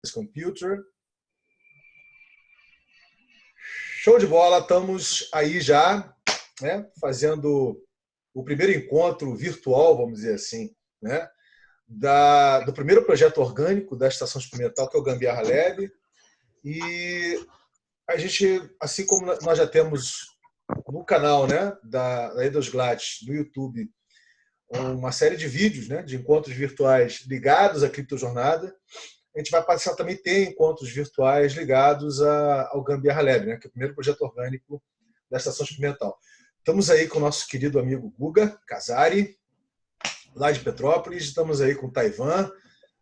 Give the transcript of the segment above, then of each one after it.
Computer. Show de bola, estamos aí já, né, fazendo o primeiro encontro virtual, vamos dizer assim, né, do primeiro projeto orgânico da Estação Experimental, que é o Gambiarra Lab. E a gente, assim como nós já temos no canal, né, da Eidos Gladys, no YouTube, uma série de vídeos, né, de encontros virtuais ligados à criptojornada, a gente vai passar também ter encontros virtuais ligados ao Gambiarra Lab, né, que é o primeiro projeto orgânico da Estação Experimental. Estamos aí com o nosso querido amigo Guga Casari, lá de Petrópolis. Estamos aí com o Taiwan,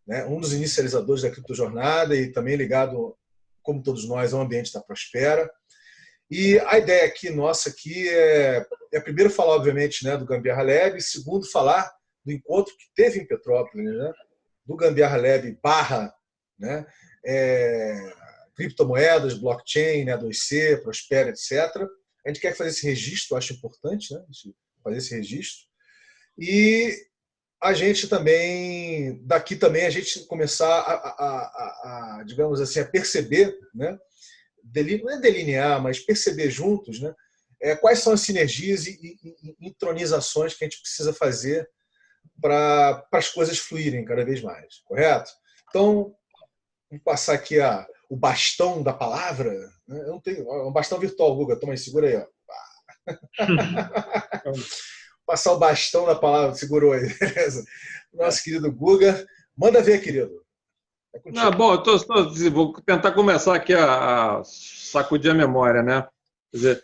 né, um dos inicializadores da criptojornada e também ligado, como todos nós, ao ambiente da Prospera. E a ideia aqui nossa aqui é primeiro falar, obviamente, né, do Gambiarra Lab, e segundo falar do encontro que teve em Petrópolis, né, do Gambiarra Lab barra, né, criptomoedas, blockchain, né, 2C, Prospera, etc. A gente quer fazer esse registro, acho importante, né, fazer esse registro. E a gente também, daqui também, a gente começar digamos assim, a perceber, né, não é delinear, mas perceber juntos, né, quais são as sinergias e intronizações que a gente precisa fazer para as coisas fluírem cada vez mais, correto? Então, vou passar aqui o bastão da palavra. Né? Eu não tenho, é um bastão virtual, Guga, toma aí, segura aí. Ó. Passar o bastão da palavra, segurou aí, beleza? Nosso querido Guga. Manda ver, querido. Bom, vou tentar começar aqui a sacudir a memória, né? Quer dizer,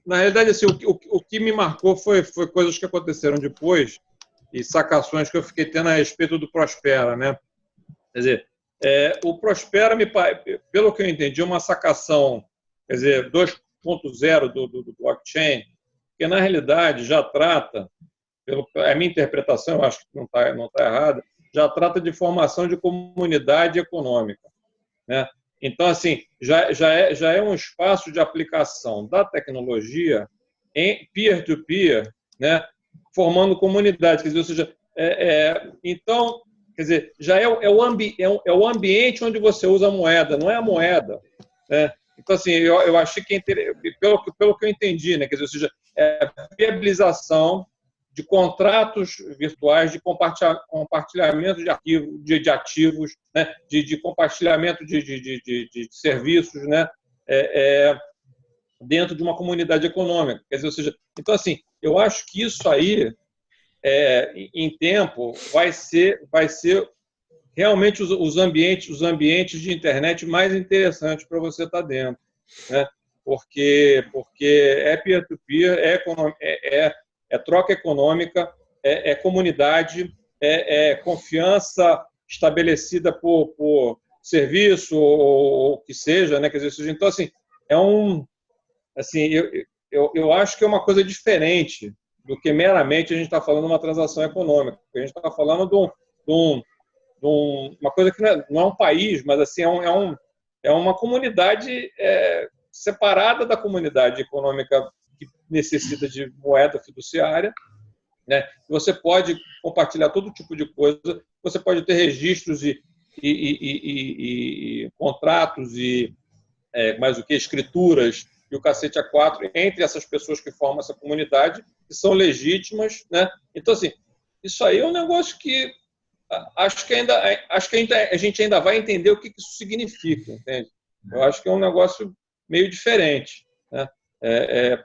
na realidade, assim, o que me marcou foi coisas que aconteceram depois e sacações que eu fiquei tendo a respeito do Prospera, né? Quer dizer, o Prospera, pelo que eu entendi, é uma sacação, quer dizer, 2.0 do blockchain, que na realidade já trata, a minha interpretação, eu acho que não tá errada, já trata de formação de comunidade econômica, né? Então, assim, já é um espaço de aplicação da tecnologia em peer-to-peer, né? Formando comunidade, quer dizer, ou seja, então, quer dizer, já é o ambiente onde você usa a moeda, não é a moeda, né? Então, assim, eu achei que, pelo que eu entendi, né? Quer dizer, ou seja, a viabilização de contratos virtuais, de compartilhamento de ativos, né? de compartilhamento de serviços, né? Dentro de uma comunidade econômica. Quer dizer, ou seja, então, assim, eu acho que isso aí, em tempo, vai ser realmente os ambientes de internet mais interessantes para você estar dentro, né? Porque é peer-to-peer, é troca econômica, é comunidade, é confiança estabelecida por serviço ou que seja, né? Quer dizer, então, assim, eu acho que é uma coisa diferente do que meramente a gente está falando de uma transação econômica. A gente está falando de uma coisa que não é um país, mas assim, é uma comunidade separada da comunidade econômica que necessita de moeda fiduciária, né? Você pode compartilhar todo tipo de coisa, você pode ter registros e contratos e mais o que, escrituras e o cacete A4 entre essas pessoas que formam essa comunidade, que são legítimas, né? Então, assim, isso aí é um negócio que acho que a gente ainda vai entender o que isso significa, entende? Eu acho que é um negócio meio diferente, né?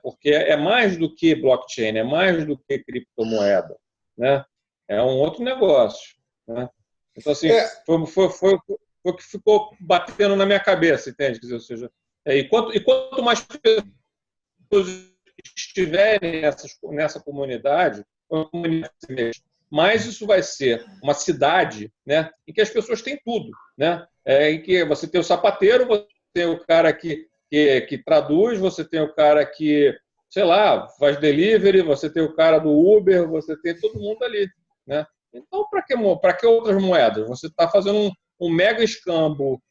Porque é mais do que blockchain, é mais do que criptomoeda, né? É um outro negócio, né? Então, assim, foi o que ficou batendo na minha cabeça, entende? Quer dizer, ou seja, e quanto mais pessoas estiverem nessa comunidade, mais isso vai ser uma cidade, né, em que as pessoas têm tudo, né? Em que você tem o sapateiro, você tem o cara que traduz, você tem o cara que, sei lá, faz delivery, você tem o cara do Uber, você tem todo mundo ali, né? Então, para que outras moedas? Você está fazendo um mega escambo,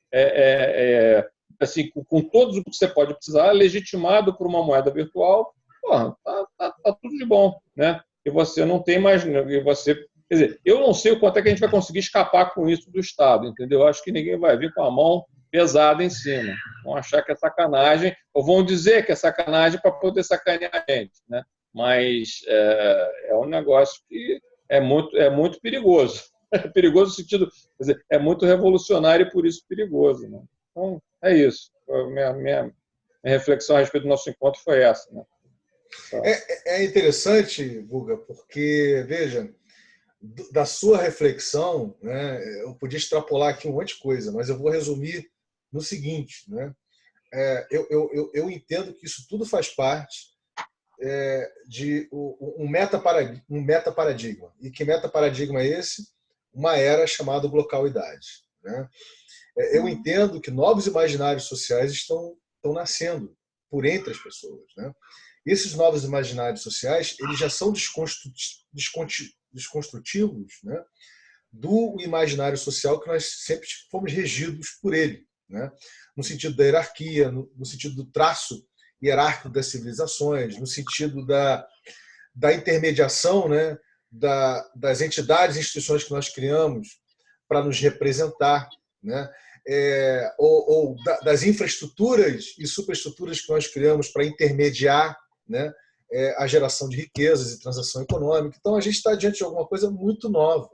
assim, com todos o que você pode precisar, legitimado por uma moeda virtual, porra, tá tudo de bom, né? E você não tem mais, e você Quer dizer, eu não sei o quanto é que a gente vai conseguir escapar com isso do Estado, entendeu? Eu acho que ninguém vai vir com a mão pesada em cima. Vão achar que é sacanagem, ou vão dizer que é sacanagem para poder sacanear a gente, né? Mas é um negócio que é muito perigoso. É perigoso no sentido, quer dizer, é muito revolucionário e por isso perigoso, né? Então, é isso. Minha reflexão a respeito do nosso encontro foi essa, né? É interessante, Guga, porque, veja, da sua reflexão, né, eu podia extrapolar aqui um monte de coisa, mas eu vou resumir no seguinte, né? Eu entendo que isso tudo faz parte de um metaparadigma. E que metaparadigma é esse? Uma era chamada glocalidade, né? Eu entendo que novos imaginários sociais estão nascendo por entre as pessoas, né? Esses novos imaginários sociais, eles já são desconstrutivos, né, do imaginário social que nós sempre fomos regidos por ele, né? No sentido da hierarquia, no sentido do traço hierárquico das civilizações, no sentido da intermediação, né, das entidades e instituições que nós criamos para nos representar, né? Das infraestruturas e superestruturas que nós criamos para intermediar, né, a geração de riquezas e transação econômica. Então, a gente está diante de alguma coisa muito nova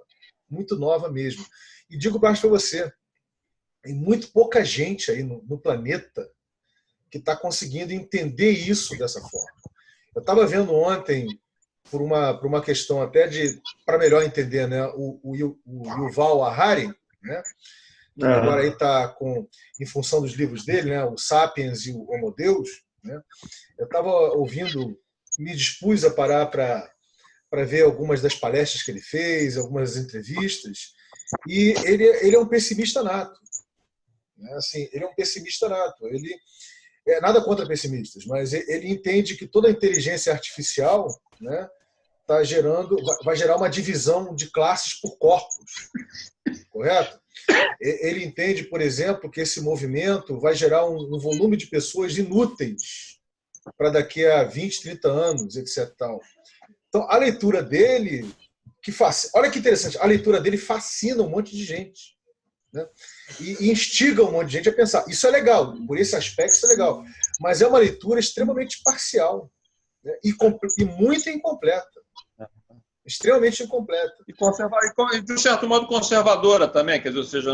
mesmo. E digo mais para você, tem muito pouca gente aí no planeta que está conseguindo entender isso dessa forma. Eu estava vendo ontem, por uma questão até para melhor entender, né, o Yuval Harari, né, que agora está em função dos livros dele, né, o Sapiens e o Homo Deus, né, eu estava ouvindo, me dispus a parar para ver algumas das palestras que ele fez, algumas entrevistas, e ele é um pessimista nato. Né? Assim, ele é um pessimista nato. Ele nada contra pessimistas, mas ele entende que toda a inteligência artificial, né, vai gerar uma divisão de classes por corpos, correto? Ele entende, por exemplo, que esse movimento vai gerar um volume de pessoas inúteis para daqui a 20, 30 anos, etc. Tal. Então, a leitura dele, olha que interessante, a leitura dele fascina um monte de gente, né? E instiga um monte de gente a pensar. Isso é legal, por esse aspecto isso é legal, mas é uma leitura extremamente parcial, né? E muito incompleta. Extremamente incompleta. E de um certo modo conservadora também, quer dizer, ou seja,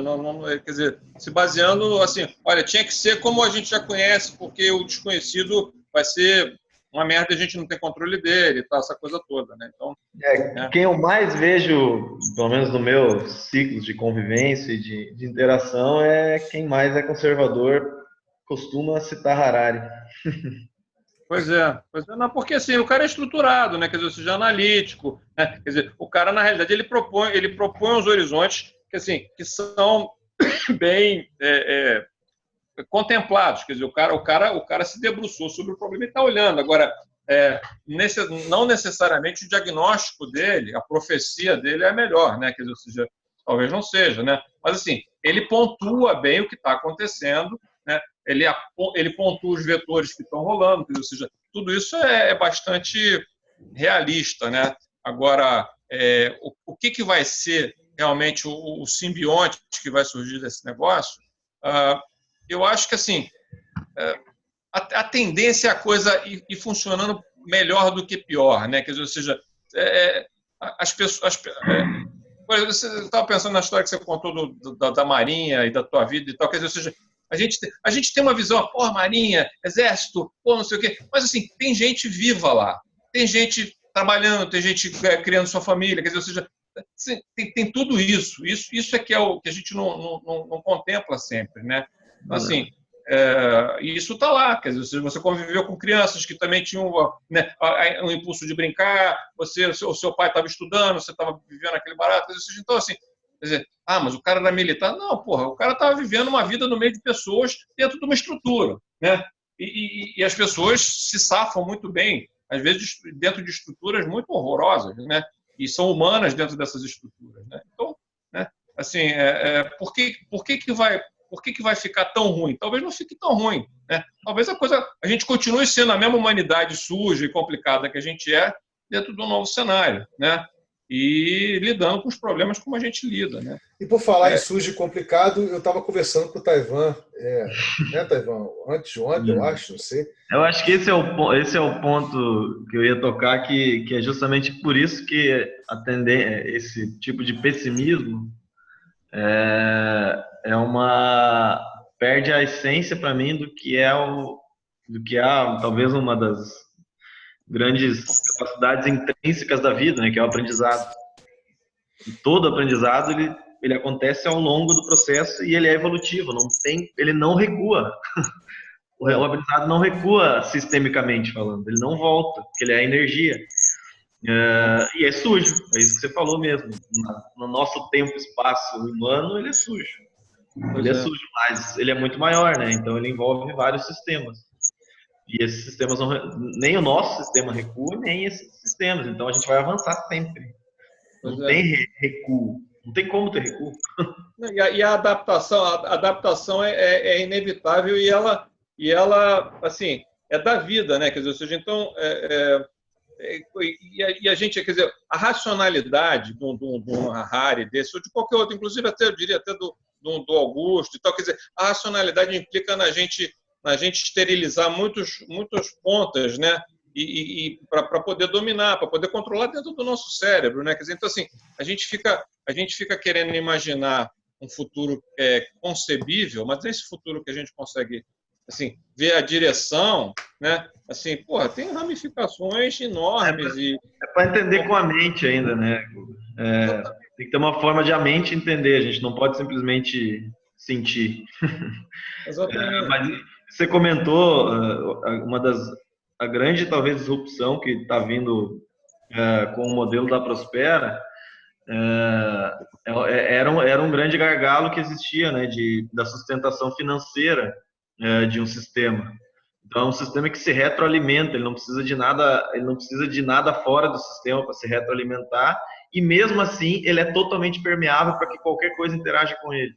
quer dizer, se baseando assim, olha, tinha que ser como a gente já conhece, porque o desconhecido vai ser uma merda e a gente não tem controle dele, tá, essa coisa toda, né? Então, quem eu mais vejo, pelo menos no meu ciclo de convivência e de interação, é quem mais é conservador, costuma citar Harari. Pois é, não, porque assim, o cara é estruturado, né? Quer dizer, seja analítico, né? Quer dizer, o cara, na realidade, ele propõe os horizontes que são bem contemplados. Quer dizer, o cara se debruçou sobre o problema e está olhando. Agora, não necessariamente o diagnóstico dele, a profecia dele é a melhor, né? Quer dizer, ou seja, talvez não seja, né? Mas assim, ele pontua bem o que está acontecendo, né? Ele pontua os vetores que estão rolando, ou seja, tudo isso é bastante realista, né? Agora, o que vai ser realmente o simbionte que vai surgir desse negócio? Eu acho que assim, a tendência é a coisa ir funcionando melhor do que pior, né? Quer dizer, ou seja, as pessoas. Você estava pensando na história que você contou da Marinha e da tua vida e tal, quer dizer, ou seja, a gente tem uma visão, Marinha, Exército, não sei o quê, mas assim, tem gente viva lá, tem gente trabalhando, tem gente criando sua família, quer dizer, ou seja, tem tudo isso. Isso é que é o que a gente não contempla sempre, né? Então, assim, isso está lá, quer dizer, você conviveu com crianças que também tinham, né, um impulso de brincar, o seu pai estava estudando, você estava vivendo aquele barato, quer dizer, então, assim, quer dizer, mas o cara era militar? Não, porra, o cara estava vivendo uma vida no meio de pessoas dentro de uma estrutura, né? E as pessoas se safam muito bem, às vezes dentro de estruturas muito horrorosas, né? E são humanas dentro dessas estruturas, né? Então, né, assim, por que vai ficar tão ruim? Talvez não fique tão ruim, né? Talvez a gente continue sendo a mesma humanidade suja e complicada que a gente é dentro de um novo cenário, né? e lidando com os problemas como a gente lida, né? E por falar em SUS complicado, eu estava conversando com o Taiwan, né, Taiwan? Antes de ontem, eu acho, não sei. Eu acho que esse é o ponto que eu ia tocar, que é justamente por isso que atender esse tipo de pessimismo é uma perde a essência para mim do que é talvez uma das grandes capacidades intrínsecas da vida, né, que é o aprendizado. E todo aprendizado ele acontece ao longo do processo e ele é evolutivo, ele não recua. O aprendizado não recua sistemicamente falando, ele não volta, porque ele é energia. E é sujo, é isso que você falou mesmo. No nosso tempo, espaço humano, ele é sujo. Ele é sujo, mas ele é muito maior, né? Então ele envolve vários sistemas. E esses sistemas nem o nosso sistema recua, nem esses sistemas. Então a gente vai avançar sempre. Não tem recuo. Não tem como ter recuo. E a adaptação é inevitável e ela assim, é da vida, né? Quer dizer, ou seja, então e a gente, quer dizer, a racionalidade de um Harari desse, ou de qualquer outro, inclusive até, eu diria até do Augusto e tal, quer dizer, a racionalidade implica na gente esterilizar muitas pontas, né? E para poder dominar, para poder controlar dentro do nosso cérebro, né? Quer dizer, então assim, a gente fica querendo imaginar um futuro concebível, mas esse futuro que a gente consegue assim, ver a direção, né? Assim, porra, tem ramificações enormes é para entender com a mente ainda, né? Tem que ter uma forma de a mente entender. A gente não pode simplesmente sentir. Exatamente. Mas você comentou a grande talvez disrupção que está vindo com o modelo da Prospera. Era um grande gargalo que existia, né, da sustentação financeira de um sistema. Então é um sistema que se retroalimenta, ele não precisa de nada fora do sistema para se retroalimentar, e mesmo assim ele é totalmente permeável para que qualquer coisa interaja com ele.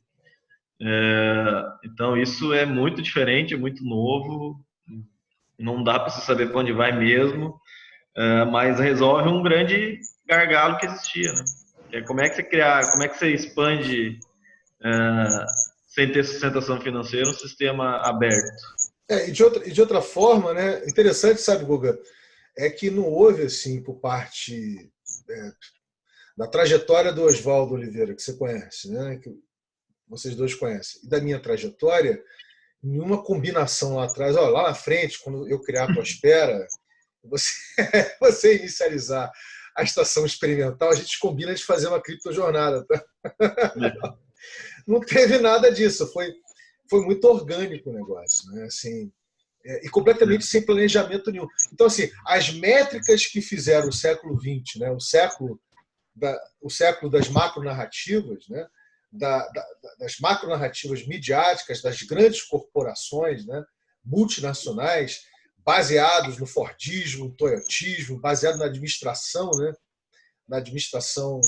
Então isso é muito diferente, é muito novo, não dá para você saber para onde vai mesmo, mas resolve um grande gargalo que existia, né? Como é que você expande sem ter sustentação financeira um sistema aberto? E de outra forma, né? Interessante, sabe, Guga, é que não houve assim por parte da trajetória do Oswaldo Oliveira, que você conhece, né? Que vocês dois conhecem, e da minha trajetória, nenhuma combinação lá atrás, lá na frente, quando eu criar a Prospera, você inicializar a estação experimental, a gente combina de fazer uma criptojornada, tá? Não teve nada disso, foi muito orgânico o negócio, né? Assim, e completamente sem planejamento nenhum. Então, assim, as métricas que fizeram o século XX, né? o século das macronarrativas, né? Das macronarrativas midiáticas, das grandes corporações, né? multinacionais, baseados no Fordismo, no Toyotismo, baseado na administração, né? Na administração,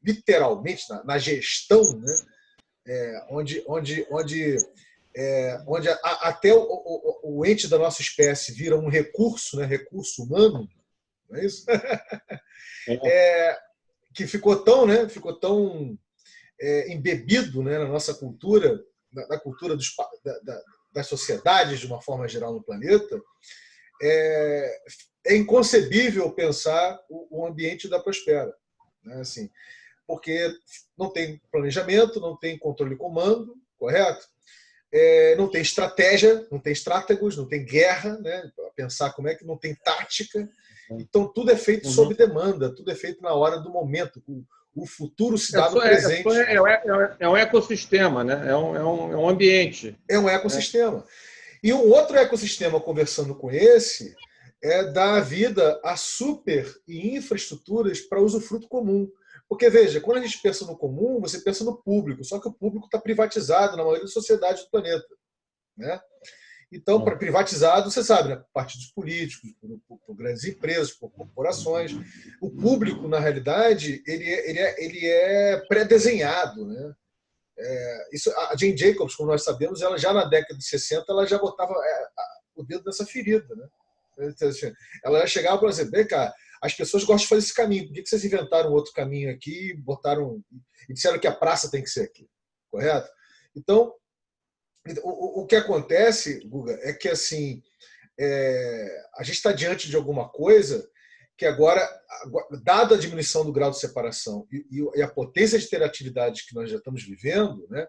literalmente, na gestão, né? Onde até o ente da nossa espécie vira um recurso, né? Recurso humano, não é isso? Que ficou tão embebido, né, na nossa cultura, na cultura das sociedades de uma forma geral no planeta, é inconcebível pensar o ambiente da Prospera, né? Assim, porque não tem planejamento, não tem controle e comando, correto? Não tem estratégia, não tem estrátegos, não tem guerra, né? Pensar como é que não tem tática. Então tudo é feito sob demanda, tudo é feito na hora do momento. O futuro se dá no presente. É um ecossistema, né? É um ambiente. É um ecossistema. E um outro ecossistema, conversando com esse, é dar vida a super e infraestruturas para usufruto comum. Porque, veja, quando a gente pensa no comum, você pensa no público, só que o público está privatizado na maioria das sociedades do planeta, né? Então, para privatizado, você sabe, né? Por partidos políticos, por grandes empresas, por corporações. O público, na realidade, ele é pré-desenhado, né? Isso, a Jane Jacobs, como nós sabemos, ela já na década de 60, ela já botava o dedo nessa ferida, né? Ela chegava para dizer, bem, cara, as pessoas gostam de fazer esse caminho. Por que vocês inventaram outro caminho aqui e disseram que a praça tem que ser aqui? Correto? Então, o que acontece, Guga, é que assim, a gente está diante de alguma coisa que agora, dada a diminuição do grau de separação e a potência de interatividade que nós já estamos vivendo, né,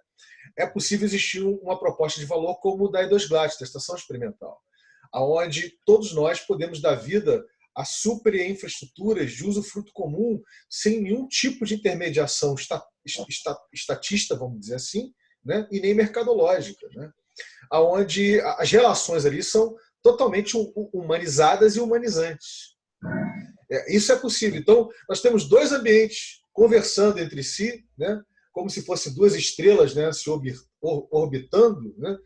é possível existir uma proposta de valor como o da E2GLAT, da estação experimental, onde todos nós podemos dar vida a super infraestruturas de usufruto comum sem nenhum tipo de intermediação estatista, vamos dizer assim, né, e nem mercadológica, né, onde as relações ali são totalmente humanizadas e humanizantes. Isso é possível. Então, nós temos dois ambientes conversando entre si, né, como se fossem duas estrelas, né, se orbitando, né,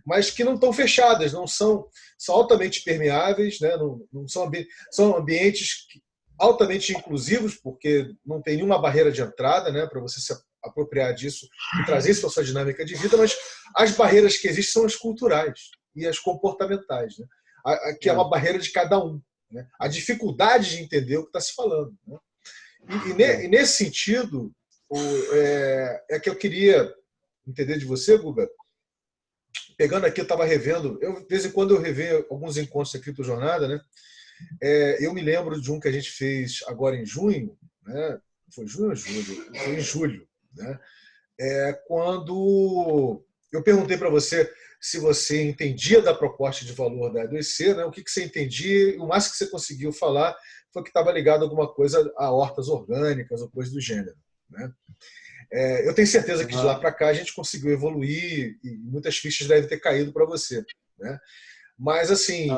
mas que não estão fechadas, são altamente permeáveis, né, não são ambientes altamente inclusivos, porque não tem nenhuma barreira de entrada, né, para você se apropriar disso e trazer isso para a sua dinâmica de vida, mas as barreiras que existem são as culturais e as comportamentais, né, que é uma barreira de cada um. Né? A dificuldade de entender o que está se falando. Né? E nesse sentido, é que eu queria entender de você, Guga. Pegando aqui, eu estava revendo, de vez em quando eu revejo alguns encontros da Criptojornada, né? Eu me lembro de um que a gente fez agora em junho, né? Foi junho ou julho? Foi em julho. Né? Quando eu perguntei para você se você entendia da proposta de valor da E2C, né? O que você entendia, o máximo que você conseguiu falar foi que estava ligado a alguma coisa a hortas orgânicas ou coisa do gênero. Né? Eu tenho certeza que de lá para cá a gente conseguiu evoluir e muitas fichas devem ter caído para você. Né? Mas, assim,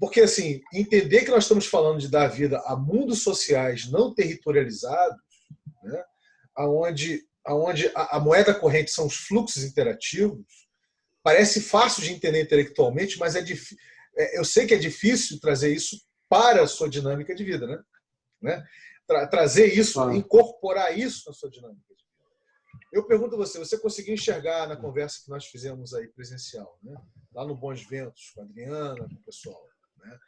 porque assim, entender que nós estamos falando de dar vida a mundos sociais não territorializados, né? onde a moeda corrente são os fluxos interativos, parece fácil de entender intelectualmente, mas eu sei que é difícil trazer isso para a sua dinâmica de vida, né? Trazer isso, incorporar isso na sua dinâmica de vida. Eu pergunto a você conseguiu enxergar na conversa que nós fizemos aí presencial, né? Lá no Bons Ventos, com a Adriana, com o pessoal, né?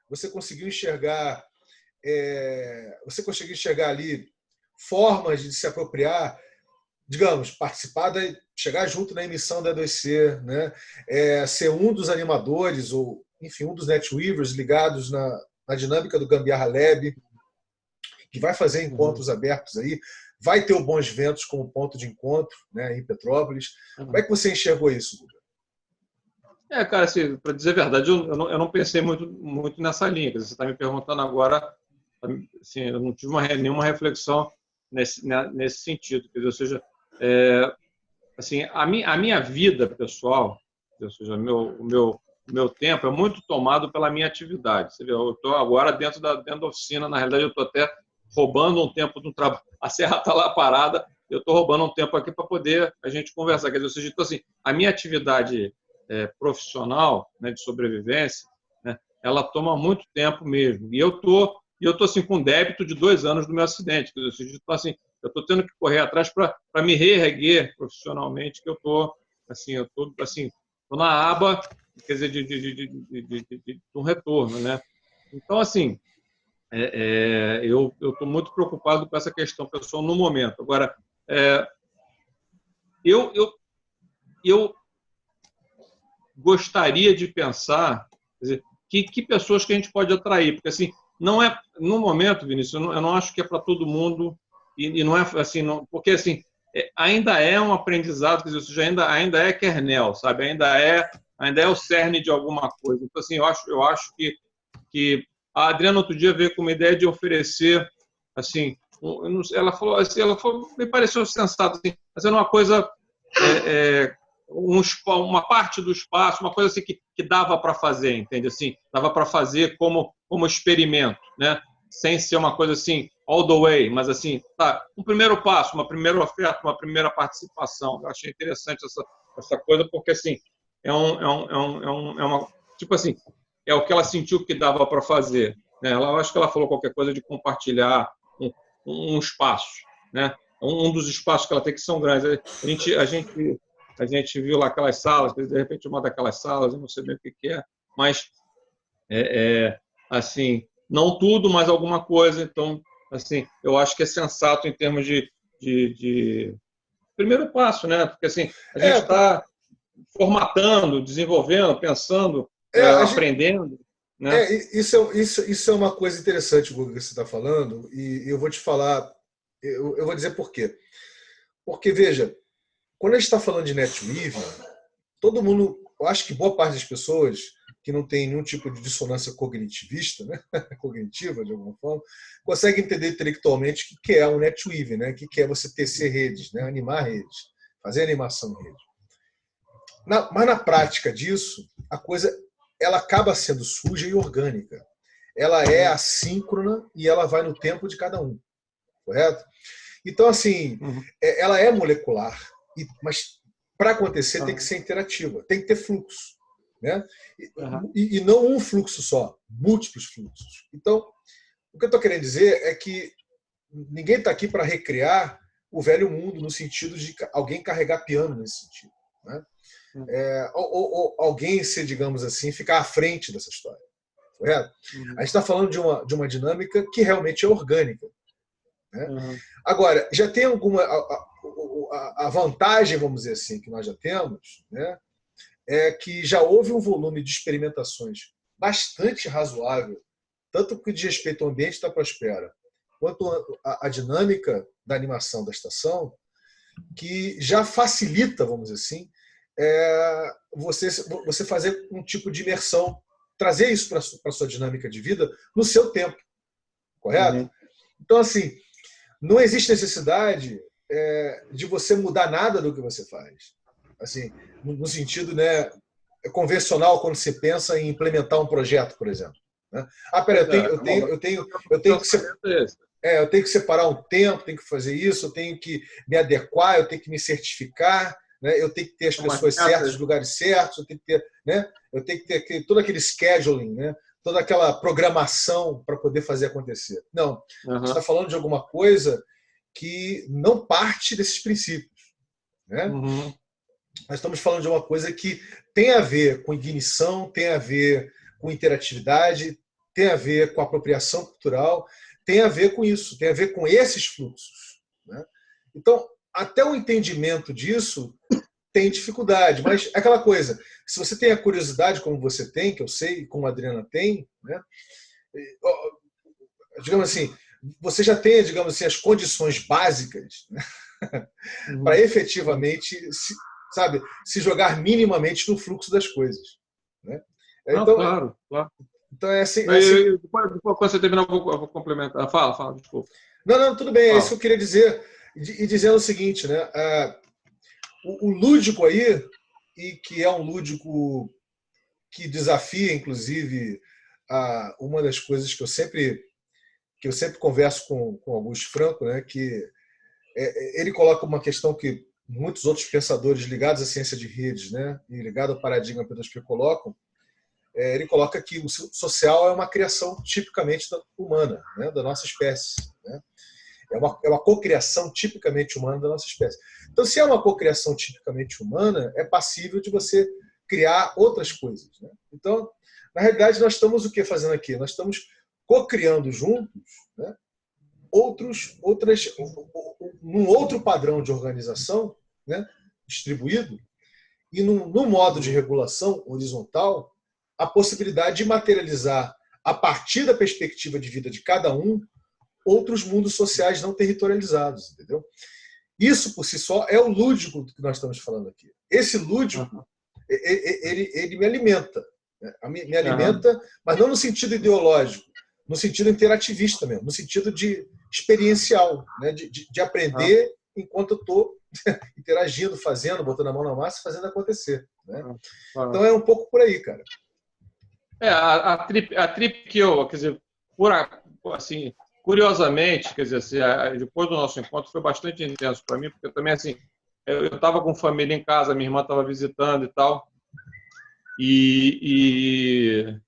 Você conseguiu enxergar ali formas de se apropriar, digamos, participar, chegar junto na emissão da E2C, né? Ser um dos animadores, ou, enfim, um dos netweavers ligados na dinâmica do Gambiarra Lab, que vai fazer encontros abertos aí, vai ter o Bons Ventos como ponto de encontro, né, em Petrópolis. Como é que você enxergou isso, Guga? Cara, assim, para dizer a verdade, eu não pensei muito nessa linha. Você está me perguntando agora, assim, eu não tive nenhuma reflexão nesse sentido. Quer dizer, ou seja, assim, a minha vida pessoal, ou seja, o meu tempo é muito tomado pela minha atividade. Você vê, eu estou agora dentro da oficina, na realidade eu estou até roubando um tempo do trabalho. A serra está lá parada, eu estou roubando um tempo aqui para poder a gente conversar. Quer dizer, ou seja, então, assim, a minha atividade profissional, né, de sobrevivência, né, ela toma muito tempo mesmo. E eu tô assim, com débito de 2 anos do meu acidente. Quer dizer, ou seja, então, assim, eu estou tendo que correr atrás para me reerguer profissionalmente, que eu estou assim, tô na aba, quer dizer, de um retorno, né? Então, assim, eu estou muito preocupado com essa questão pessoal no momento. Agora, eu gostaria de pensar, quer dizer, que pessoas que a gente pode atrair, porque assim, não é no momento, Vinícius, eu não acho que é para todo mundo e não é assim, não, porque assim ainda é um aprendizado, quer dizer, ou seja, ainda é kernel, sabe? Ainda é o cerne de alguma coisa. Então assim, eu acho que a Adriana outro dia veio com uma ideia de oferecer assim, ela falou, me pareceu sensato, assim, fazendo uma coisa uma parte do espaço, uma coisa assim que dava para fazer, entende? Assim, dava para fazer como experimento, né? Sem ser uma coisa assim all the way, mas assim, tá, um primeiro passo, uma primeira oferta, uma primeira participação. Eu achei interessante essa coisa porque assim é uma tipo assim, é o que ela sentiu que dava para fazer, né? Eu acho que ela falou qualquer coisa de compartilhar um espaço, né? Um dos espaços que ela tem que são grandes. A gente viu lá aquelas salas, de repente uma daquelas salas, eu não sei bem o que é, mas assim, não tudo, mas alguma coisa. Então, assim, eu acho que é sensato em termos de primeiro passo, né? Porque assim, a gente está formatando, desenvolvendo, pensando, a gente, aprendendo, né? isso é uma coisa interessante, Guga, que você está falando, e eu vou te falar, eu vou dizer por quê. Porque, veja, quando a gente está falando de NetWeaving, todo mundo, eu acho que boa parte das pessoas que não tem nenhum tipo de dissonância cognitivista, né? Cognitiva, de alguma forma, consegue entender intelectualmente o que é um NetWeaving, né? O que é você tecer redes, né? Animar redes, fazer animação em rede. Mas na prática disso, a coisa ela acaba sendo suja e orgânica. Ela é assíncrona e ela vai no tempo de cada um, correto? Então, assim, ela é molecular, mas para acontecer tem que ser interativa, tem que ter fluxo, né? E não um fluxo só, múltiplos fluxos. Então, o que eu estou querendo dizer é que ninguém está aqui para recriar o velho mundo no sentido de alguém carregar piano nesse sentido, né? Ou alguém ser, digamos assim, ficar à frente dessa história, correto? A gente está falando de uma dinâmica que realmente é orgânica, né? Agora, já tem alguma a vantagem, vamos dizer assim, que nós já temos, né, é que já houve um volume de experimentações bastante razoável, tanto que diz respeito ao ambiente da Prospera, quanto a dinâmica da animação da estação, que já facilita, vamos dizer assim, você fazer um tipo de imersão, trazer isso para a sua dinâmica de vida no seu tempo, correto? Então, assim, não existe necessidade de você mudar nada do que você faz. Assim, no sentido, né, convencional, quando você pensa em implementar um projeto, por exemplo, né? Peraí, eu tenho que separar um tempo, tenho que fazer isso, eu tenho que me adequar, eu tenho que me certificar, né? Eu tenho que ter as pessoas certas, os lugares certos, eu tenho que ter, né? Eu tenho que ter todo aquele scheduling, né? Toda aquela programação para poder fazer acontecer. Não, a gente está falando de alguma coisa que não parte desses princípios, né? Nós estamos falando de uma coisa que tem a ver com ignição, tem a ver com interatividade, tem a ver com apropriação cultural, tem a ver com isso, tem a ver com esses fluxos, né? Então, até o entendimento disso tem dificuldade, mas é aquela coisa, se você tem a curiosidade como você tem, que eu sei, como a Adriana tem, né? Digamos assim, você já tem, digamos assim, as condições básicas, né? Para efetivamente se jogar minimamente no fluxo das coisas, né? Então, claro. Então é assim. Depois, quando você terminar, eu vou complementar. Fala, desculpa. Não, tudo bem, é isso que eu queria dizer. E dizendo o seguinte, né? O lúdico aí, e que é um lúdico que desafia, inclusive, uma das coisas que eu sempre converso com Augusto Franco, né? Que ele coloca uma questão que muitos outros pensadores ligados à ciência de redes, né? E ligado ao paradigma que colocam, ele coloca que o social é uma criação tipicamente humana, né, da nossa espécie, né? É uma cocriação tipicamente humana da nossa espécie. Então, se é uma cocriação tipicamente humana, é passível de você criar outras coisas, né? Então, na realidade, nós estamos o que fazendo aqui? Nós estamos cocriando juntos, né, num outro padrão de organização, né, distribuído, e num modo de regulação horizontal, a possibilidade de materializar, a partir da perspectiva de vida de cada um, outros mundos sociais não territorializados, entendeu? Isso, por si só, é o lúdico que nós estamos falando aqui. Esse lúdico, ele me alimenta. Né? Me alimenta, mas não no sentido ideológico, no sentido interativista mesmo, no sentido de experiencial, né? de aprender enquanto eu estou interagindo, fazendo, botando a mão na massa, fazendo acontecer. Né? Então é um pouco por aí, cara. A trip que eu, quer dizer, assim, curiosamente, quer dizer, assim, depois do nosso encontro foi bastante intenso para mim, porque também, assim, eu estava com família em casa, minha irmã estava visitando e tal, e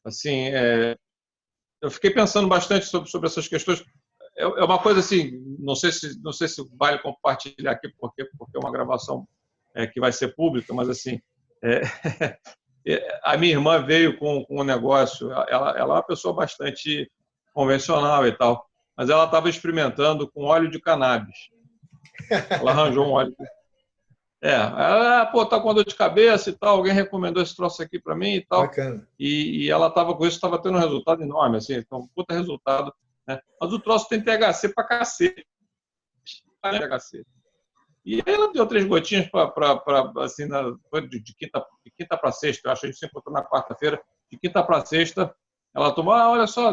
assim, eu fiquei pensando bastante sobre essas questões. É uma coisa assim, não sei se vale compartilhar aqui, porque é uma gravação que vai ser pública, mas assim, A minha irmã veio com um negócio, ela é uma pessoa bastante convencional e tal, mas ela estava experimentando com óleo de cannabis. Ela arranjou um óleo. Pô, tá com dor de cabeça e tal, alguém recomendou esse troço aqui para mim e tal. Bacana. E ela estava com isso, estava tendo um resultado enorme, assim, então, um puta resultado, né? Mas o troço tem THC pra cacete. THC. E aí ela deu 3 gotinhas assim, de quinta para sexta, eu acho que a gente se encontrou na quarta-feira, de quinta para sexta, ela tomou, olha só,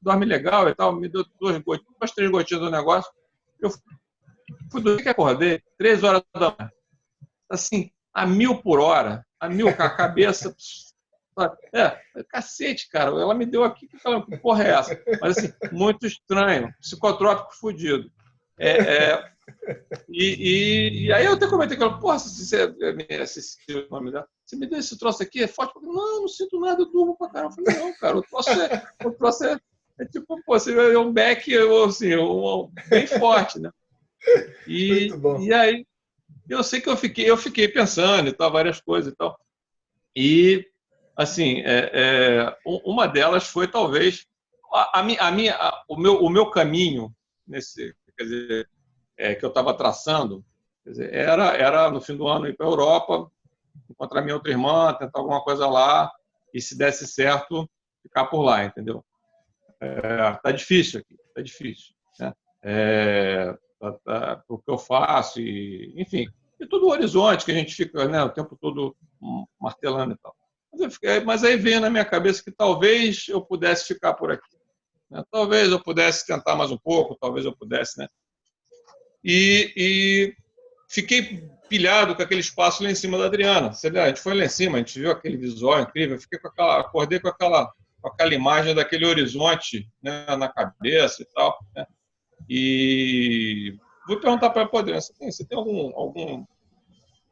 dorme legal e tal, me deu 2, 3 gotinhas do negócio, eu fui dormir que acordei, 3 horas da manhã, assim, a 1.000 por hora, a 1.000 com a cabeça, cacete, cara, ela me deu aqui, que porra é essa? Mas assim, muito estranho, psicotrópico fudido. E aí eu até comentei com ela, porra, o nome dela, você me deu esse troço aqui, é forte? Não sinto nada, eu durmo pra caramba. Eu falei, não, cara, o troço é tipo, pô, você é um back, assim, bem forte, né? Muito bom. E aí, eu sei que eu fiquei pensando e tal, várias coisas e tal. E, assim, uma delas foi, talvez, o meu caminho, quer dizer, que eu estava traçando, quer dizer, era no fim do ano ir para a Europa, encontrar minha outra irmã, tentar alguma coisa lá, e se desse certo, ficar por lá, entendeu? Tá difícil aqui, tá difícil, né? O que eu faço, enfim, e todo o horizonte que a gente fica, né, o tempo todo martelando e tal. Mas aí veio na minha cabeça que talvez eu pudesse ficar por aqui, né? Talvez eu pudesse tentar mais um pouco, talvez eu pudesse, né? E fiquei pilhado com aquele espaço lá em cima da Adriana. A gente foi lá em cima, a gente viu aquele visual incrível, acordei com aquela imagem daquele horizonte, né, na cabeça e tal, né? E vou perguntar para ela, Adriana, você tem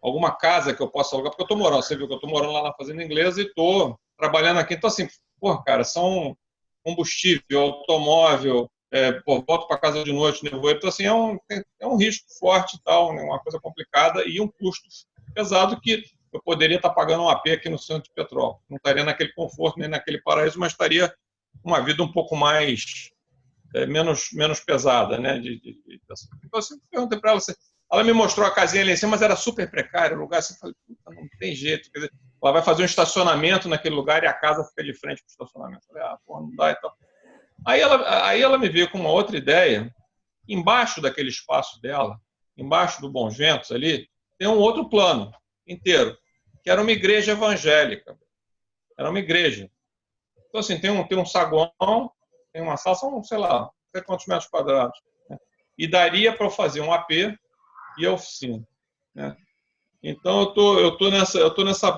alguma casa que eu possa alugar? Porque eu estou morando, você viu que eu estou morando lá na Fazenda Inglesa e estou trabalhando aqui. Então, assim, porra, cara, são combustível, automóvel, volto para casa de noite, nevoeiro. Então, assim, é um risco forte e tal, né? Uma coisa complicada e um custo pesado que eu poderia estar pagando um AP aqui no centro de Petrópolis. Não estaria naquele conforto nem naquele paraíso, mas estaria uma vida um pouco mais, menos pesada, né? Então, assim, perguntei para ela, ela me mostrou a casinha ali em cima, mas era super precário o lugar. Assim, eu falei, não tem jeito. Quer dizer, ela vai fazer um estacionamento naquele lugar e a casa fica de frente para o estacionamento. Eu falei, porra, não dá e tal. Aí ela me veio com uma outra ideia. Embaixo daquele espaço dela, embaixo do Bons Ventos ali, tem um outro plano inteiro, que era uma igreja evangélica. Era uma igreja. Então, assim, tem um saguão, tem uma sala, são, sei lá, não sei quantos metros quadrados, né? E daria para eu fazer um AP e a oficina, né? Então, eu tô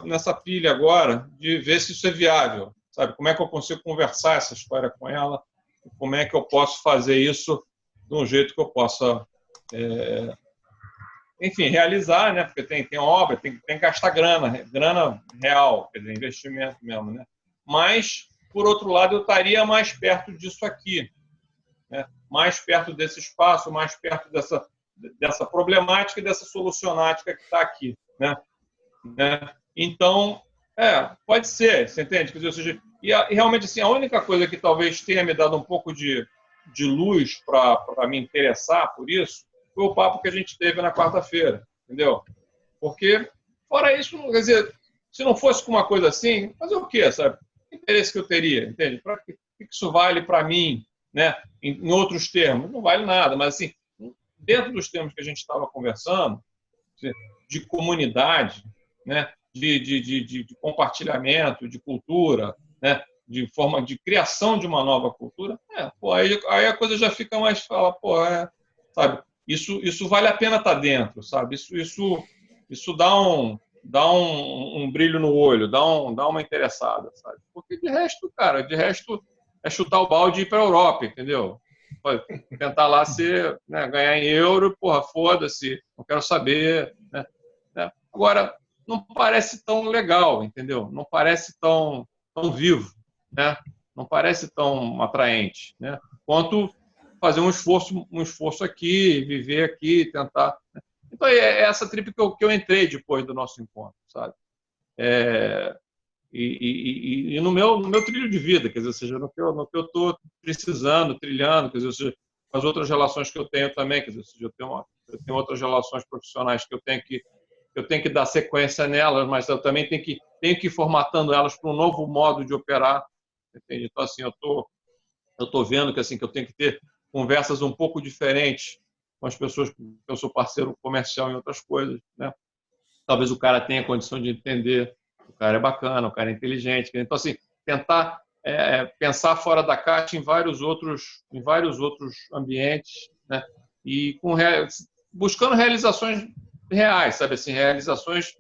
nessa pilha agora de ver se isso é viável, sabe? Como é que eu consigo conversar essa história com ela, como é que eu posso fazer isso de um jeito que eu possa, enfim, realizar, né? Porque tem obra, tem que gastar grana real, quer dizer, investimento mesmo, né? Mas, por outro lado, eu estaria mais perto disso aqui, né? Mais perto desse espaço, mais perto dessa problemática e dessa solucionática que está aqui, né? Então, pode ser, você entende? Quer dizer, ou seja, e realmente, assim, a única coisa que talvez tenha me dado um pouco de luz para me interessar por isso foi o papo que a gente teve na quarta-feira, entendeu? Porque, fora isso, quer dizer, se não fosse com uma coisa assim, fazer o quê, sabe? Que interesse que eu teria, entende? Para que isso vale para mim, né? Em outros termos, não vale nada, mas assim, dentro dos termos que a gente estava conversando, de comunidade, né? De compartilhamento, de cultura, né? De forma de criação de uma nova cultura, aí a coisa já fica mais, sabe? Isso vale a pena estar dentro, sabe? Isso dá um brilho no olho, dá uma interessada, sabe? Porque de resto, cara, é chutar o balde e ir para a Europa, entendeu? Tentar lá ganhar em euro, porra, foda-se, não quero saber, né? Agora, não parece tão legal, entendeu? Não parece tão vivo, né? Não parece tão atraente, né? Quanto fazer um esforço aqui, viver aqui, tentar. Né? Então, é essa trip que eu entrei depois do nosso encontro, sabe? e no meu trilho de vida, quer dizer, ou seja, no que eu estou precisando, trilhando, quer dizer, ou seja, as outras relações que eu tenho também, quer dizer, ou seja, eu tenho outras relações profissionais que eu tenho que dar sequência nelas, mas eu também tenho que ir formatando elas para um novo modo de operar, entende? Então, assim, eu tô vendo que, assim, que eu tenho que ter conversas um pouco diferentes com as pessoas que eu sou parceiro comercial em outras coisas, né? Talvez o cara tenha condição de entender, o cara é bacana, o cara é inteligente. Então, assim, tentar pensar fora da caixa em vários outros ambientes, né? E buscando realizações reais, sabe assim, realizações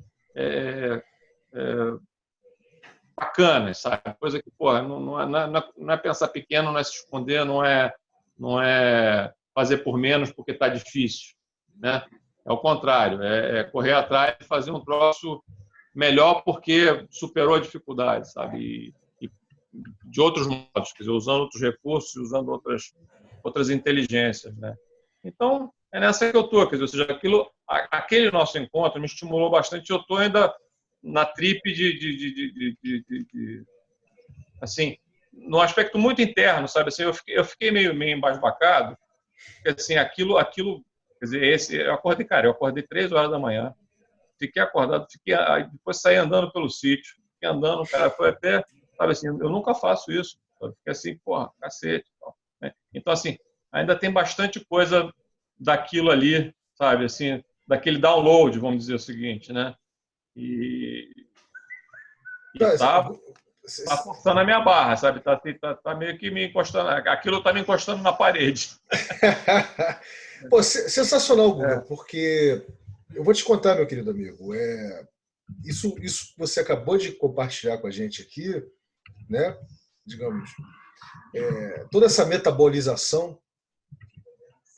bacanas, sabe? Coisa que, porra, não é pensar pequeno, não é se esconder, não é fazer por menos porque está difícil, né? É o contrário, é correr atrás e fazer um troço melhor porque superou a dificuldade, sabe? E de outros modos, quer dizer, usando outros recursos, usando outras inteligências, né? Então, é nessa que eu estou, quer dizer, ou seja, aquele nosso encontro me estimulou bastante. Eu estou ainda na trip assim, no aspecto muito interno, sabe? Assim, eu fiquei meio embasbacado, porque assim, aquilo, quer dizer, eu acordei 3 horas da manhã, fiquei acordado, depois saí andando pelo sítio, fiquei andando, cara, foi até, sabe assim, eu nunca faço isso, sabe? Fiquei assim, porra, cacete, né? Então, assim, ainda tem bastante coisa daquilo ali, sabe, assim, daquele download, vamos dizer o seguinte, né? E tá forçando a minha barra, sabe? Tá meio que me encostando, aquilo tá me encostando na parede. Pô, sensacional, Guga, porque eu vou te contar, meu querido amigo, isso que você acabou de compartilhar com a gente aqui, né? Digamos, toda essa metabolização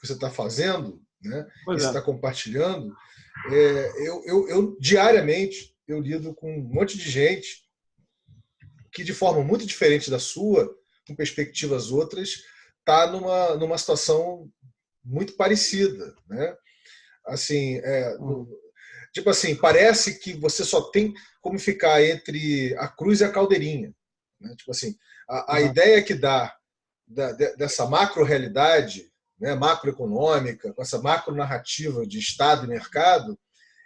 que você está fazendo, né? Que você está compartilhando, eu diariamente eu lido com um monte de gente que, de forma muito diferente da sua, com perspectivas outras, está numa situação muito parecida, né? Assim, tipo assim, parece que você só tem como ficar entre a cruz e a caldeirinha, né? Tipo assim, a ideia que dá dessa macro-realidade, né, macroeconômica, com essa macro-narrativa de Estado e mercado,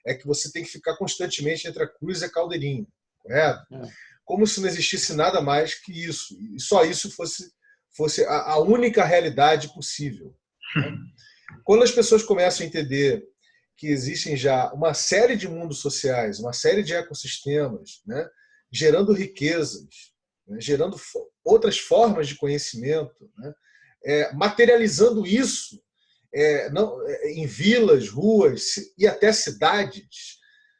é que você tem que ficar constantemente entre a cruz e a caldeirinha, correto? Como se não existisse nada mais que isso, e só isso fosse a única realidade possível, né? Quando as pessoas começam a entender que existem já uma série de mundos sociais, uma série de ecossistemas, né, gerando riquezas, né, gerando outras formas de conhecimento, né, materializando isso em vilas, ruas e até cidades,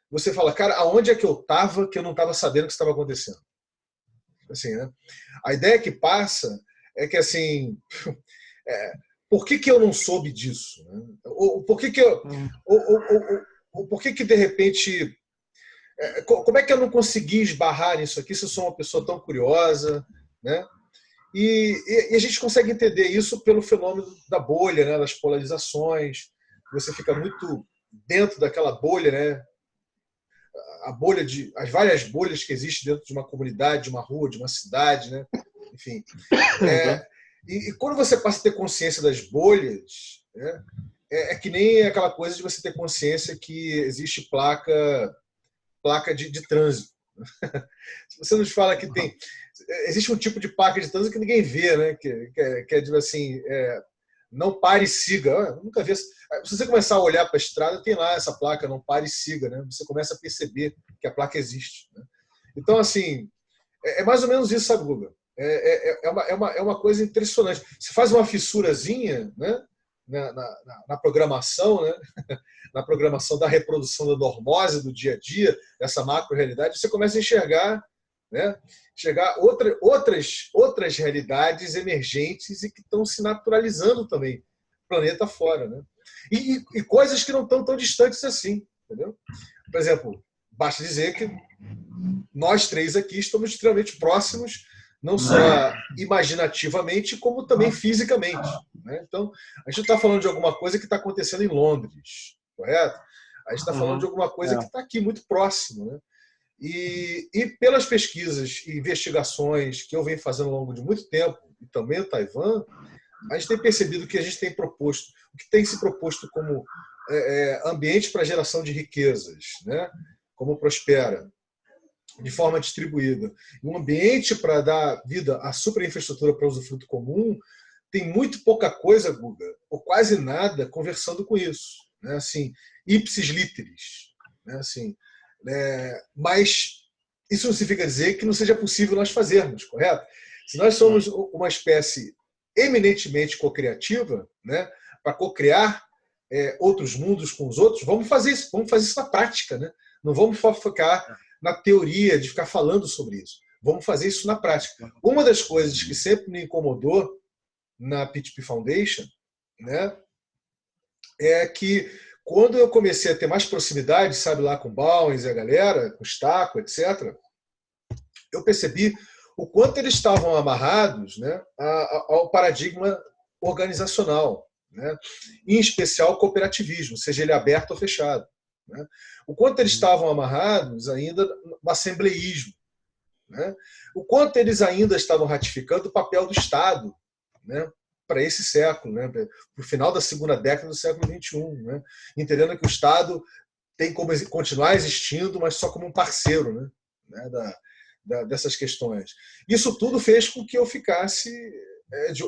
você fala, cara, aonde é que eu estava que eu não estava sabendo o que estava acontecendo? Assim, né? A ideia que passa é que, assim, por que eu não soube disso? Né? Ou por que por que de repente, como é que eu não consegui esbarrar nisso aqui se eu sou uma pessoa tão curiosa, né? E a gente consegue entender isso pelo fenômeno da bolha, né? Das polarizações. Você fica muito dentro daquela bolha, né? As várias bolhas que existem dentro de uma comunidade, de uma rua, de uma cidade, né? Enfim. E quando você passa a ter consciência das bolhas, né? Que nem aquela coisa de você ter consciência que existe placa de trânsito. Se você nos fala que existe um tipo de placa de trânsito que ninguém vê, né? Que é tipo assim, não pare e siga. Eu nunca vi. Se você começar a olhar para a estrada, tem lá essa placa, não pare e siga, né? Você começa a perceber que a placa existe, né? Então, assim, é mais ou menos isso, sabe, Guga? É uma coisa impressionante. Você faz uma fissurazinha, né? Na programação, né? Na programação da reprodução da normose do dia a dia, dessa macro-realidade, você começa a enxergar, né? Outras realidades emergentes e que estão se naturalizando também, planeta fora, né? E coisas que não estão tão distantes assim, entendeu? Por exemplo, basta dizer que nós três aqui estamos extremamente próximos, não só imaginativamente, como também fisicamente, né? Então, a gente está falando de alguma coisa que está acontecendo em Londres, correto? A gente está falando de alguma coisa que está aqui muito próximo, né? E pelas pesquisas e investigações que eu venho fazendo ao longo de muito tempo, e também o Taiwan, a gente tem percebido que a gente tem proposto, o que tem se proposto como ambiente para geração de riquezas, né? Como prospera, de forma distribuída, um ambiente para dar vida à superinfraestrutura para usufruto comum, tem muito pouca coisa, Guga, ou quase nada, conversando com isso. Né? Assim, ipsis literis. Né? Assim, mas isso não significa dizer que não seja possível nós fazermos, correto? Se nós somos uma espécie eminentemente cocriativa, né? Para cocriar outros mundos com os outros, vamos fazer isso na prática. Né? Não vamos focar na teoria de ficar falando sobre isso. Vamos fazer isso na prática. Uma das coisas que sempre me incomodou na P2P Foundation, né, é que quando eu comecei a ter mais proximidade, sabe, lá com o Bowens e a galera, com o Staco, etc., eu percebi o quanto eles estavam amarrados, né, ao paradigma organizacional, né, em especial o cooperativismo, seja ele aberto ou fechado. Né, o quanto eles estavam amarrados ainda no assembleísmo. Né, o quanto eles ainda estavam ratificando o papel do Estado, né, para esse século, né, para o final da segunda década do século XXI, né, entendendo que o Estado tem como continuar existindo, mas só como um parceiro, né, dessas questões. Isso tudo fez com que eu ficasse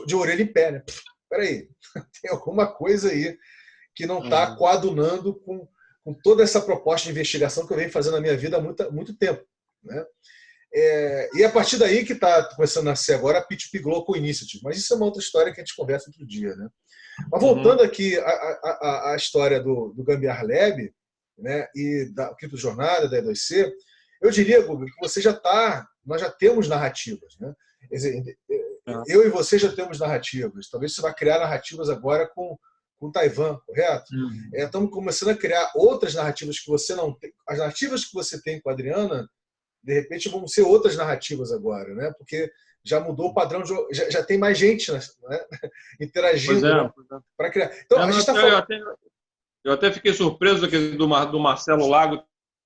de orelha em pé. Né? Espera aí, tem alguma coisa aí que não está coadunando com toda essa proposta de investigação que eu venho fazendo na minha vida há muito tempo. Né? E a partir daí que está começando a nascer agora a P2P Global Initiative. Mas isso é uma outra história que a gente conversa outro dia. Né? Mas voltando aqui à história do Gambiarra Lab, né, e da Cripto Jornada, da E2C, eu diria, Guga, que nós já temos narrativas. Né? Quer dizer, eu e você já temos narrativas. Talvez você vá criar narrativas agora com Taiwan, correto? Estamos começando a criar outras narrativas que você não tem. As narrativas que você tem com a Adriana, de repente vão ser outras narrativas agora, né? Porque já mudou o padrão, já tem mais gente, né? Interagindo para criar. Então, a gente está falando... Eu até fiquei surpreso do Marcelo Lago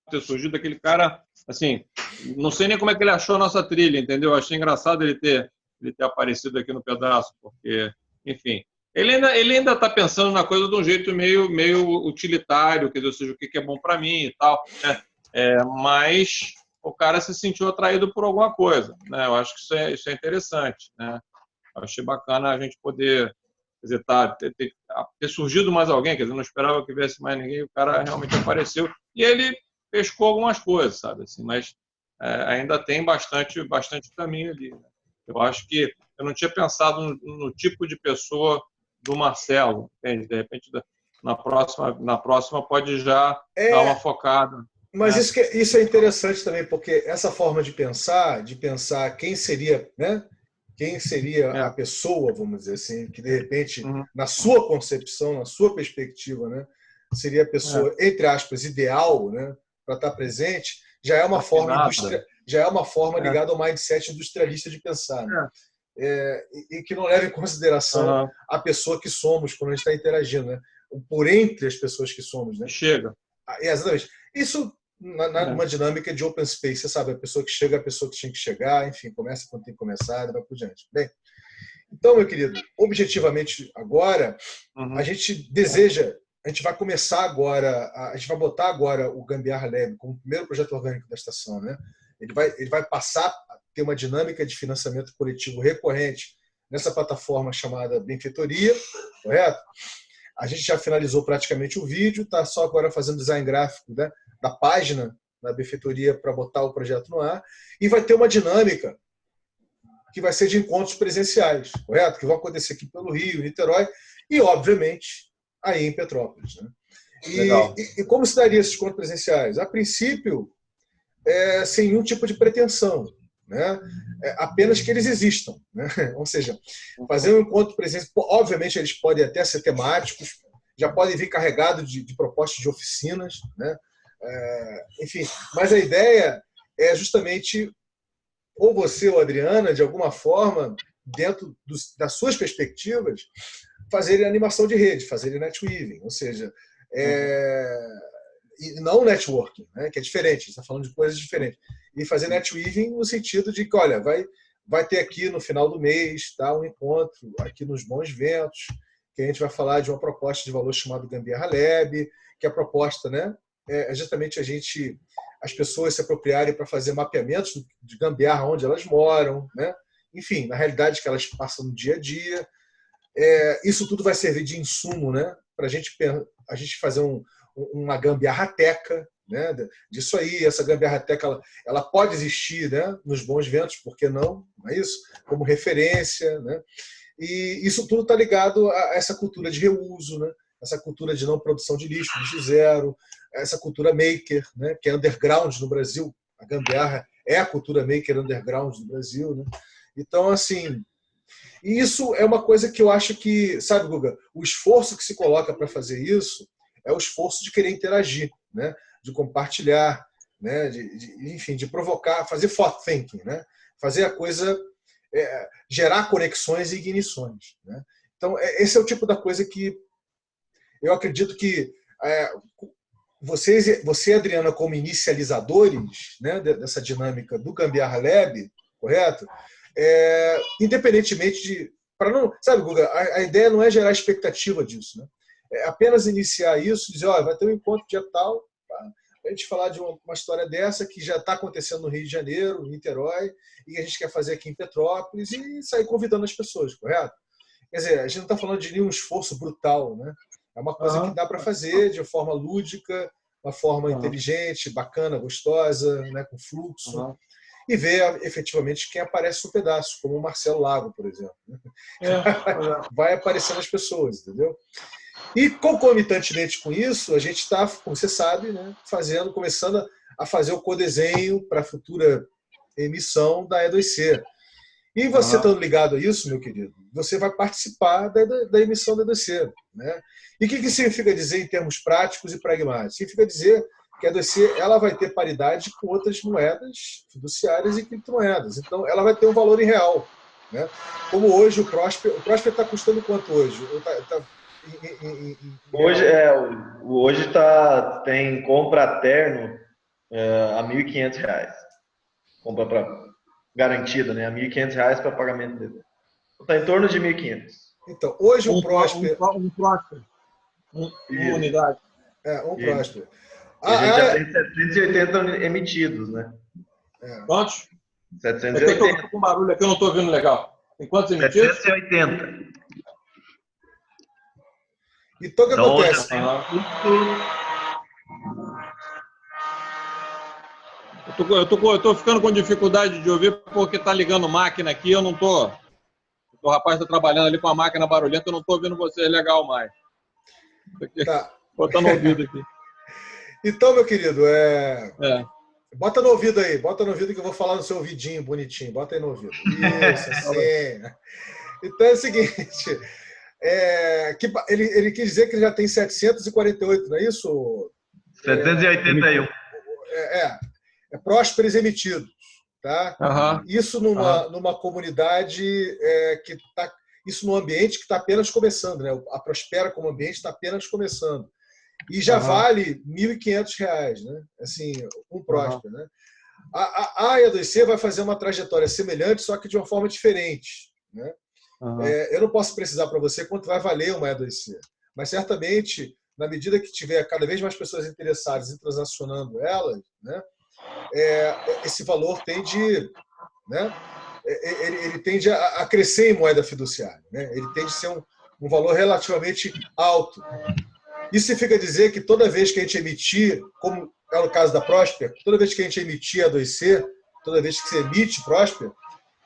ter surgido, aquele cara, assim, não sei nem como é que ele achou a nossa trilha, entendeu? Eu achei engraçado ele ter aparecido aqui no pedaço, porque, enfim, ele ainda está pensando na coisa de um jeito meio utilitário, quer dizer, ou seja, o que é bom para mim e tal, né? Mas o cara se sentiu atraído por alguma coisa, né? Eu acho que isso é interessante, né? Eu achei bacana a gente poder, quer dizer, ter surgido mais alguém, quer dizer, não esperava que viesse mais ninguém, o cara realmente apareceu e ele pescou algumas coisas, sabe, assim, mas ainda tem bastante caminho ali, né? Eu acho que eu não tinha pensado no tipo de pessoa do Marcelo, entende? De repente, na próxima pode já dar uma focada. Mas isso é interessante também, porque essa forma de pensar quem seria, né? Quem seria a pessoa, vamos dizer assim, que de repente, na sua concepção, na sua perspectiva, né, seria a pessoa, entre aspas, ideal, né, para estar presente, já é uma forma ligada ao mindset industrialista de pensar. Né? E que não leva em consideração a pessoa que somos quando a gente está interagindo, né? Por entre as pessoas que somos. Né? Chega. Exatamente. Isso numa dinâmica de open space, você sabe, a pessoa que chega, a pessoa que tinha que chegar, enfim, começa quando tem que começar e vai por diante. Bem, então, meu querido, objetivamente agora, a gente vai começar agora, a gente vai botar agora o Gambiarra Lab como o primeiro projeto orgânico da estação, né? Ele vai passar a ter uma dinâmica de financiamento coletivo recorrente nessa plataforma chamada Benfeitoria, correto? A gente já finalizou praticamente o vídeo, está só agora fazendo design gráfico, né, da página da Benfeitoria para botar o projeto no ar, e vai ter uma dinâmica que vai ser de encontros presenciais, correto? Que vão acontecer aqui pelo Rio, Niterói e, obviamente, aí em Petrópolis. Né? E como se daria esses encontros presenciais? A princípio, sem nenhum tipo de pretensão, né? Apenas que eles existam. Né? Ou seja, fazer um encontro presencial, obviamente eles podem até ser temáticos, já podem vir carregados de propostas de oficinas, né? Enfim, mas a ideia é justamente ou você ou a Adriana, de alguma forma, dentro das suas perspectivas, fazerem animação de rede, fazerem netweaving, ou seja, e não networking, né, que é diferente, a gente está falando de coisas diferentes. E fazer netweaving no sentido de que, olha, vai ter aqui no final do mês, tá, um encontro aqui nos Bons Ventos, que a gente vai falar de uma proposta de valor chamada Gambiarra Lab, que a proposta, né, é justamente as pessoas se apropriarem para fazer mapeamentos de gambiarra onde elas moram, né? Enfim, na realidade que elas passam no dia a dia. Isso tudo vai servir de insumo, né, para a gente fazer uma gambiarrateca, né, disso aí. Essa gambiarrateca ela pode existir, né, nos Bons Ventos, por que não? Não é isso? Como referência, né? E isso tudo está ligado a essa cultura de reuso, né? Essa cultura de não produção de lixo zero, essa cultura maker, né? Que é underground no Brasil. A gambiarra é a cultura maker underground no Brasil, né? Então, assim, e isso é uma coisa que eu acho que, sabe, Guga, o esforço que se coloca para fazer isso é o esforço de querer interagir, né? De compartilhar, né? Enfim, de provocar, fazer thought thinking, né? Fazer a coisa gerar conexões e ignições, né? Então, esse é o tipo da coisa que eu acredito que você, Adriana, como inicializadores, né, dessa dinâmica do Gambiarra Lab, correto? Independentemente de... não, sabe, Guga, a ideia não é gerar expectativa disso, né? É apenas iniciar isso, dizer, vai ter um encontro dia tal, tá? A gente falar de uma história dessa que já está acontecendo no Rio de Janeiro, em Niterói, e a gente quer fazer aqui em Petrópolis, e sair convidando as pessoas, correto? Quer dizer, a gente não está falando de nenhum esforço brutal, né? É uma coisa que dá para fazer de forma lúdica, uma forma inteligente, bacana, gostosa, né, com fluxo, e ver efetivamente quem aparece no pedaço, como o Marcelo Lago, por exemplo. Vai aparecendo as pessoas, entendeu? E concomitantemente com isso, a gente está, como você sabe, né, começando a fazer o codesenho para a futura emissão da E2C. E você estando ligado a isso, meu querido, você vai participar da emissão da E2C, né? E o que significa dizer em termos práticos e pragmáticos? Significa dizer que a E2C ela vai ter paridade com outras moedas fiduciárias e criptomoedas. Então, ela vai ter um valor em real, né? Como hoje o Prosper está custando quanto hoje? Hoje tem compra terno a R$ 1.500. Compra garantida, né? R$ 1.500 para pagamento dele. Está em torno de 1.500. Então, hoje o Prosper... Um Prosper. Uma unidade. Um Prosper. E a gente já tem 780 emitidos, né? Quantos? 780. Eu estou com barulho aqui, eu não estou ouvindo legal. Tem quantos emitidos? 780. Então, o que acontece? Eu tô ficando com dificuldade de ouvir porque tá ligando máquina aqui, eu não tô... O rapaz está trabalhando ali com a máquina barulhenta, eu não tô ouvindo vocês legal mais. Tá. Botando no ouvido aqui. Então, meu querido, bota no ouvido aí, bota no ouvido que eu vou falar no seu ouvidinho bonitinho, bota aí no ouvido. Isso, assim. Então é o seguinte, ele quis dizer que ele já tem 748, não é isso? 781. Prósperos emitidos, tá? Isso numa comunidade que está... Isso num ambiente que está apenas começando, né? A Prospera como ambiente está apenas começando. E já vale R$ 1.500, né? Assim, um Prosper, né? A E2C vai fazer uma trajetória semelhante, só que de uma forma diferente, né? Eu não posso precisar para você quanto vai valer uma E2C, mas certamente, na medida que tiver cada vez mais pessoas interessadas em transacionando elas, né? Esse valor tende, né? Ele tende a crescer em moeda fiduciária, né? Ele tende a ser um valor relativamente alto. Isso significa dizer que toda vez que a gente emitir, como é o caso da Prosper, toda vez que a gente emitir a 2C, toda vez que você emite Prosper,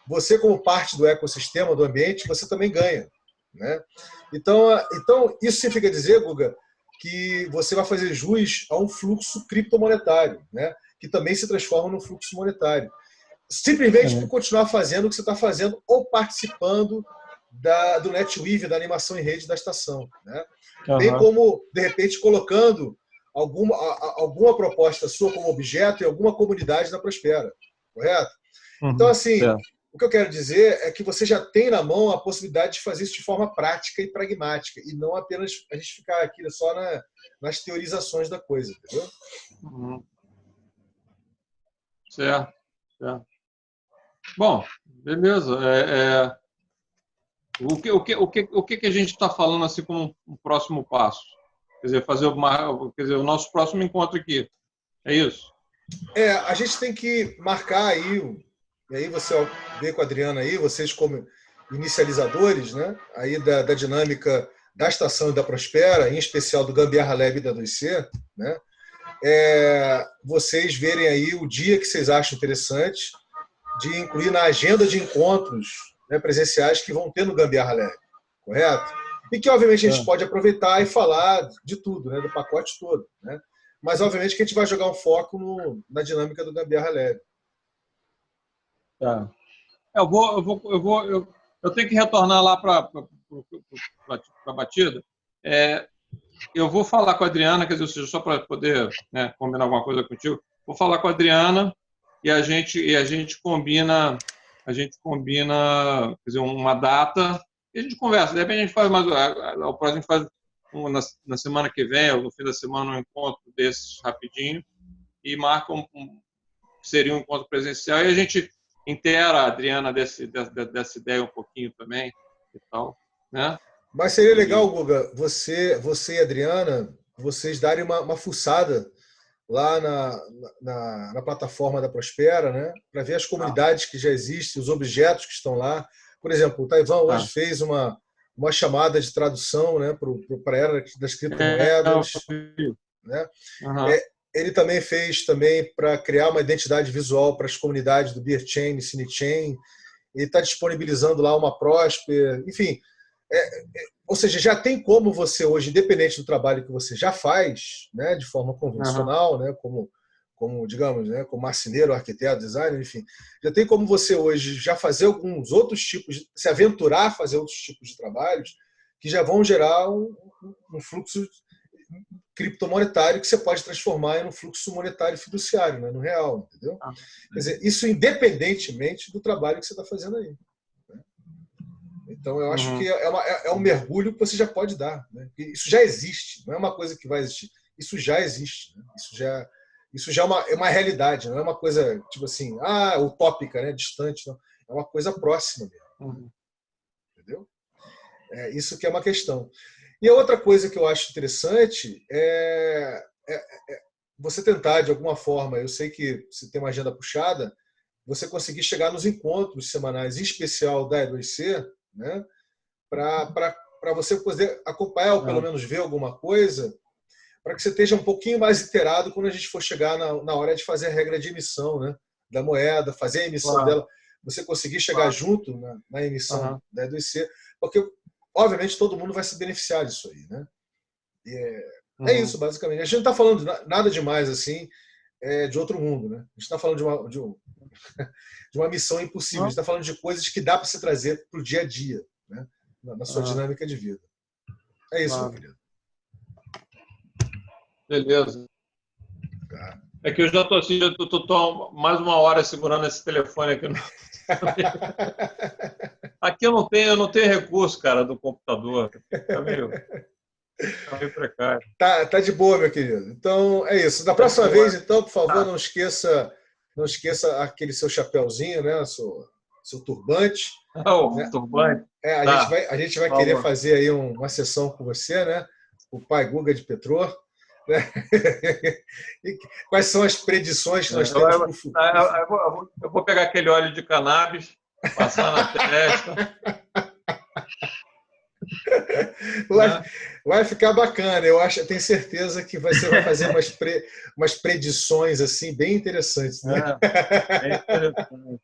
você, como parte do ecossistema, do ambiente, você também ganha, né? Então, isso significa dizer, Guga, que você vai fazer jus a um fluxo criptomonetário, né? Que também se transforma num fluxo monetário. Simplesmente por continuar fazendo o que você está fazendo ou participando do NetWeave, da animação em rede da estação, né? Bem como, de repente, colocando alguma proposta sua como objeto em alguma comunidade da Prospera, correto? Então, assim, o que eu quero dizer é que você já tem na mão a possibilidade de fazer isso de forma prática e pragmática, e não apenas a gente ficar aqui só nas teorizações da coisa, entendeu? Uhum. Certo, certo. Bom, beleza. O que a gente está falando assim como um próximo passo? Quer dizer, o nosso próximo encontro aqui. É isso? A gente tem que marcar aí, e aí você vê com a Adriana aí, vocês como inicializadores, né, aí da dinâmica da Estação e da Prospera, em especial do Gambiarra Lab e da 2C, né, vocês verem aí o dia que vocês acham interessante de incluir na agenda de encontros, né, presenciais que vão ter no Gambiarra Lab, correto? E que, obviamente, a gente pode aproveitar e falar de tudo, né, do pacote todo, né? Mas, obviamente, que a gente vai jogar um foco na dinâmica do Gambiarra Lab. Tá. Eu tenho que retornar lá para a batida. Eu vou falar com a Adriana, quer dizer, ou seja, só para poder, né, combinar alguma coisa contigo, vou falar com a Adriana e a gente combina, quer dizer, uma data e a gente conversa. De repente a gente faz mais, o próximo a gente faz na semana que vem, ou no fim da semana, um encontro desses rapidinho e marca seria um encontro presencial e a gente inteira a Adriana dessa ideia um pouquinho também e tal, né? Mas seria legal, Guga, você e a Adriana, vocês darem uma fuçada lá na plataforma da Prospera, né, para ver as comunidades que já existem, os objetos que estão lá. Por exemplo, o Taiwan hoje fez uma chamada de tradução, né, para a era das criptomoedas. Né? Ele também fez para criar uma identidade visual para as comunidades do BeerChain e CineChain. Ele está disponibilizando lá uma Prosper. Enfim, ou seja, já tem como você hoje, independente do trabalho que você já faz, né, de forma convencional, né, como digamos, né, como marceneiro, arquiteto, designer, enfim, já tem como você hoje já fazer alguns outros tipos, se aventurar a fazer outros tipos de trabalhos que já vão gerar um fluxo criptomonetário que você pode transformar em um fluxo monetário fiduciário, né, no real, entendeu? Quer dizer, isso independentemente do trabalho que você está fazendo aí. Né? Então, eu acho que é um mergulho que você já pode dar. Né? Isso já existe, não é uma coisa que vai existir. Isso já existe. Né? Isso já é uma realidade, não é uma coisa, tipo assim, utópica, né? Distante. Não. É uma coisa próxima mesmo. Entendeu? Isso que é uma questão. E a outra coisa que eu acho interessante é você tentar, de alguma forma, eu sei que você tem uma agenda puxada, você conseguir chegar nos encontros semanais, em especial da E2C, né, para você poder acompanhar ou pelo menos ver alguma coisa, para que você esteja um pouquinho mais inteirado quando a gente for chegar na hora de fazer a regra de emissão, né, da moeda, fazer a emissão dela, você conseguir chegar junto na emissão da E2C, porque obviamente todo mundo vai se beneficiar disso aí, né? É isso, basicamente. A gente não está falando nada demais assim, de outro mundo, né? A gente está falando de uma missão impossível. A gente está falando de coisas que dá para se trazer para o dia a dia, né? Na sua dinâmica de vida. É isso, meu querido. Beleza. Tá. É que eu já estou assim, tô mais uma hora segurando esse telefone aqui. Aqui eu não tenho recurso, cara, do computador. Tá meio precário. Tá de boa, meu querido. Então, é isso. Da próxima vez, então, por favor, não esqueça aquele seu chapéuzinho, né? Seu turbante. Né? Turbante. A gente vai querer fazer aí uma sessão com você, né? O pai Guga de Petrô. Né? Quais são as predições que nós temos para o futuro? Eu vou pegar aquele óleo de cannabis, passar na testa. Vai ficar bacana. Eu tenho certeza que você vai fazer umas predições assim bem interessantes. Né? Bem interessante.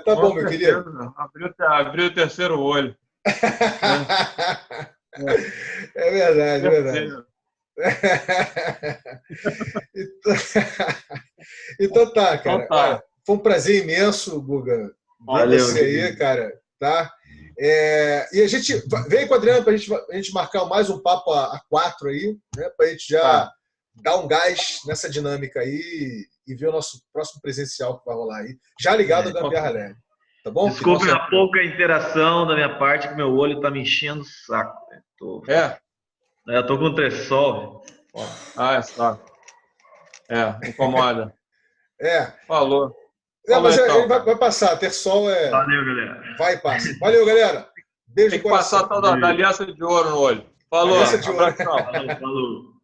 Tá bom, meu querido. Abriu o terceiro olho. É verdade, é verdade. Então tá, cara. Então tá. Foi um prazer imenso, Guga. Valeu, você aí, cara. Tá? E a gente vem com a Adriana para a gente marcar mais um papo a 4 aí, né? Para a gente já dar um gás nessa dinâmica aí e ver o nosso próximo presencial que vai rolar aí. Já ligado ao Gambiarra Lab. Tá bom? Desculpe a pouca interação da minha parte, que meu olho tá me enchendo o saco. Eu tô com tressol. Está. Incomoda. Falou. Mas então. ele vai passar. Ter sol é. Valeu, galera. Vai e passa. Valeu, galera. Beijo. Tem que passar a tal da aliança de ouro no olho. Falou. Aliança de ouro. Abração. Falou.